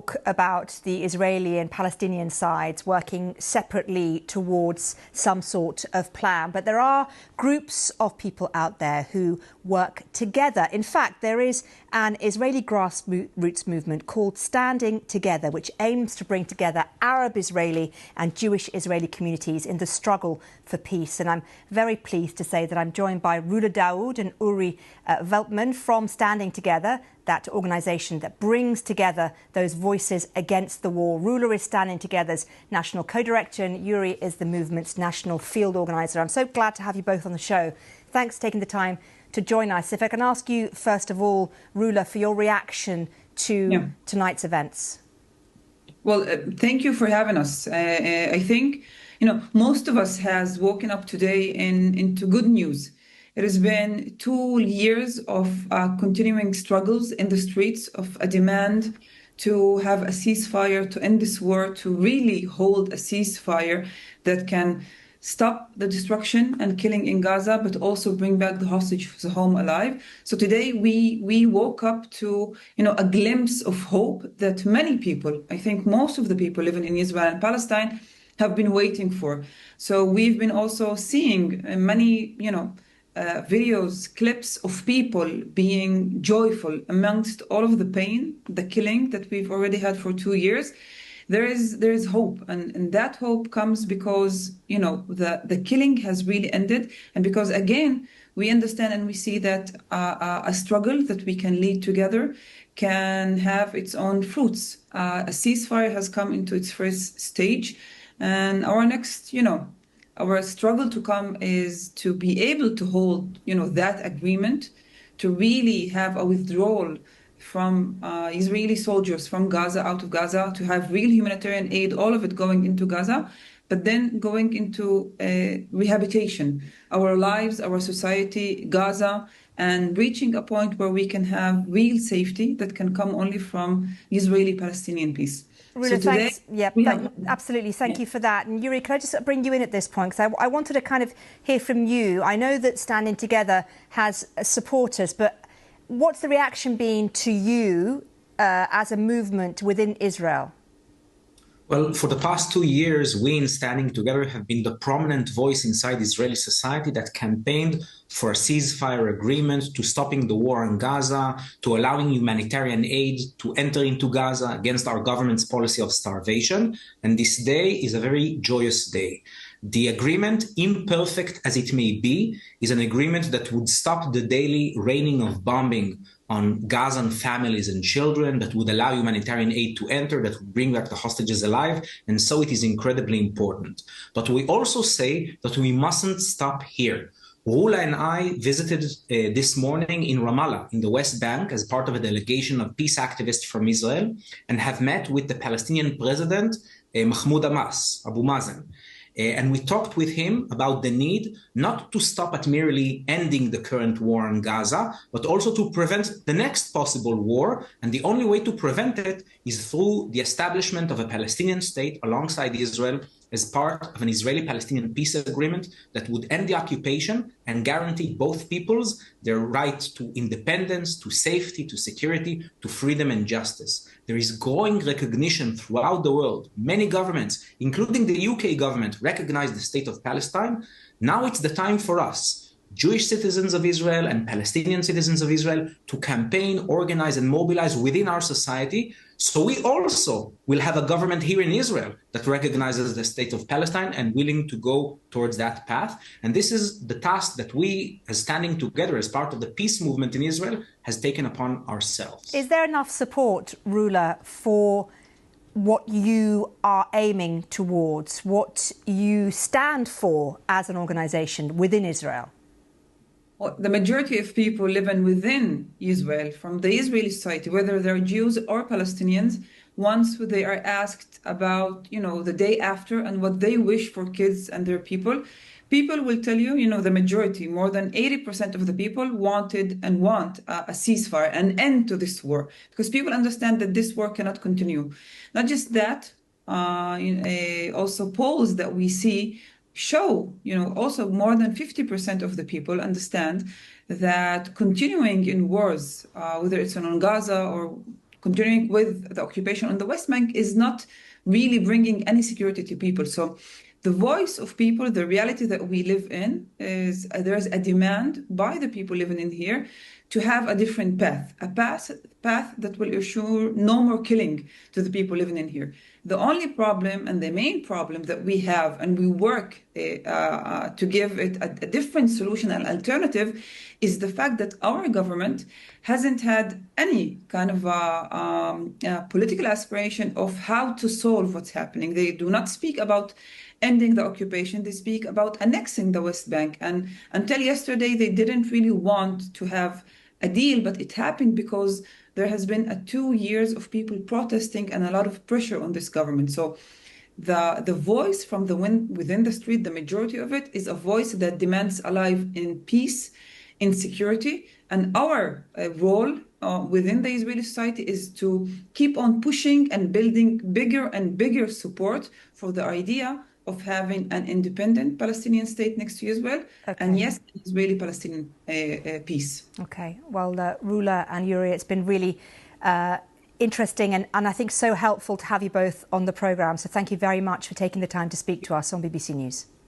talk about the Israeli and Palestinian sides working separately towards some sort of plan, but there are groups of people out there who work together. In fact, there is an Israeli grassroots movement called Standing Together, which aims to bring together Arab Israeli and Jewish Israeli communities in the struggle for peace. And I'm very pleased to say that I'm joined by Rula Daood and Uri Weltmann from Standing Together, that organisation that brings together those voices against the war. Rula is Standing Together's national co-director and Uri is the movement's national field organiser. I'm so glad to have you both on the show. Thanks for taking the time to join us. If I can ask you, first of all, Rula, for your reaction to tonight's events. Well, thank you for having us. I think, most of us has woken up today into good news. It has been 2 years of continuing struggles in the streets of a demand to have a ceasefire, to end this war, to really hold a ceasefire that can stop the destruction and killing in Gaza, but also bring back the hostages home alive. So today we woke up to, a glimpse of hope that many people, I think most of the people living in Israel and Palestine, have been waiting for. So we've been also seeing many, videos, clips of people being joyful amongst all of the pain, the killing that we've already had for 2 years. There is hope, and that hope comes because the killing has really ended, and because again we understand and we see that a struggle that we can lead together can have its own fruits. A ceasefire has come into its first stage, and our next our struggle to come is to be able to hold that agreement, to really have a withdrawal from Israeli soldiers from Gaza, out of Gaza, to have real humanitarian aid, all of it going into Gaza, but then going into rehabilitation, our lives, our society, Gaza, and reaching a point where we can have real safety that can come only from Israeli-Palestinian peace. Rula, so today, thanks. Absolutely. Thank you for that. And Uri, can I just bring you in at this point? Because I wanted to kind of hear from you. I know that Standing Together has supporters, but what's the reaction been to you as a movement within Israel? Well, for the past 2 years, we in Standing Together have been the prominent voice inside Israeli society that campaigned for a ceasefire agreement, to stopping the war in Gaza, to allowing humanitarian aid to enter into Gaza against our government's policy of starvation. And this day is a very joyous day. The agreement, imperfect as it may be, is an agreement that would stop the daily raining of bombing on Gazan families and children, that would allow humanitarian aid to enter, that would bring back the hostages alive, and so it is incredibly important. But we also say that we mustn't stop here. Rula and I visited this morning in Ramallah, in the West Bank, as part of a delegation of peace activists from Israel, and have met with the Palestinian President Abu Mazen. And we talked with him about the need not to stop at merely ending the current war in Gaza, but also to prevent the next possible war. And the only way to prevent it is through the establishment of a Palestinian state alongside Israel as part of an Israeli-Palestinian peace agreement that would end the occupation and guarantee both peoples their right to independence, to safety, to security, to freedom and justice. There is growing recognition throughout the world. Many governments, including the UK government, recognize the state of Palestine. Now it's the time for us, Jewish citizens of Israel and Palestinian citizens of Israel, to campaign, organize and mobilize within our society. So we also will have a government here in Israel that recognizes the state of Palestine and willing to go towards that path. And this is the task that we, as Standing Together, as part of the peace movement in Israel, has taken upon ourselves. Is there enough support, Rula, for what you are aiming towards, what you stand for as an organisation within Israel? Well, the majority of people living within Israel, from the Israeli society, whether they're Jews or Palestinians, once they are asked about, the day after and what they wish for kids and their people, people will tell you, the majority, more than 80% of the people wanted and want a ceasefire, an end to this war, because people understand that this war cannot continue. Not just that, also polls that we see show, also more than 50% of the people understand that continuing in wars, whether it's on Gaza or continuing with the occupation on the West Bank is not really bringing any security to people. So the voice of people, the reality that we live in is there's a demand by the people living in here to have a different path, a path that will ensure no more killing to the people living in here. The only problem and the main problem that we have, and we work to give it a different solution and alternative, is the fact that our government hasn't had any kind of political aspiration of how to solve what's happening. They do not speak about ending the occupation. They speak about annexing the West Bank. And until yesterday, they didn't really want to have a deal, but it happened because there has been 2 years of people protesting and a lot of pressure on this government. So the voice from within the street, the majority of it, is a voice that demands a life in peace, in security. And our role within the Israeli society is to keep on pushing and building bigger and bigger support for the idea of having an independent Palestinian state next to Israel, and yes, an Israeli-Palestinian peace. Okay. Well, Rula and Uri, it's been really interesting and I think so helpful to have you both on the programme. So thank you very much for taking the time to speak to us on BBC News.